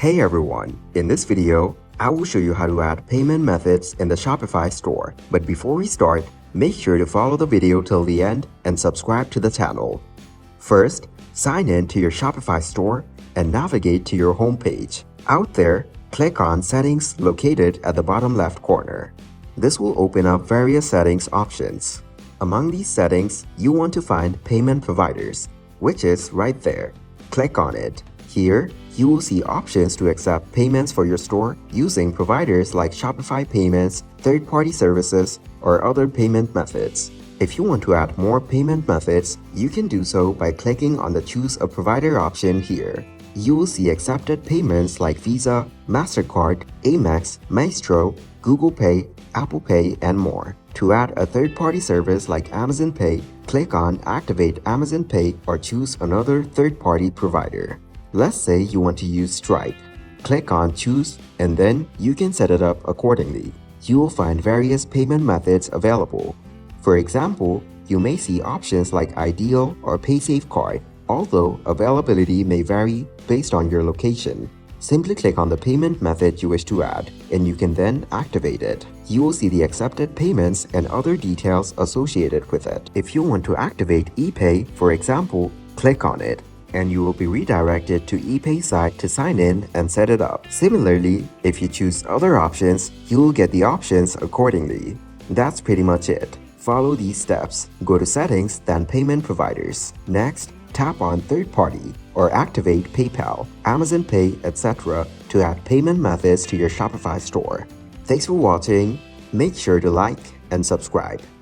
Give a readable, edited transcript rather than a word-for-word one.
Hey everyone, in this video, I will show you how to add payment methods in the Shopify store. But before we start, make sure to follow the video till the end and subscribe to the channel. First, sign in to your Shopify store and navigate to your home page. Out there, click on Settings located at the bottom left corner. This will open up various settings options. Among these settings, you want to find Payment Providers, which is right there. Click on it. Here, you will see options to accept payments for your store using providers like Shopify Payments, third-party services, or other payment methods. If you want to add more payment methods, you can do so by clicking on the Choose a Provider option here. You will see accepted payments like Visa, MasterCard, Amex, Maestro, Google Pay, Apple Pay, and more. To add a third-party service like Amazon Pay, click on Activate Amazon Pay or choose another third-party provider. Let's say you want to use Stripe. Click on Choose and then you can set it up accordingly. You will find various payment methods available. For example, you may see options like Ideal or PaySafeCard, although availability may vary based on your location. Simply click on the payment method you wish to add and you can then activate it. You will see the accepted payments and other details associated with it. If you want to activate ePay, for example, click on it and you will be redirected to ePay site to sign in and set it up. Similarly, if you choose other options, you will get the options accordingly. That's pretty much it. Follow these steps. Go to Settings, then Payment Providers. Next, tap on Third Party or activate PayPal, Amazon Pay, etc. to add payment methods to your Shopify store. Thanks for watching. Make sure to like and subscribe.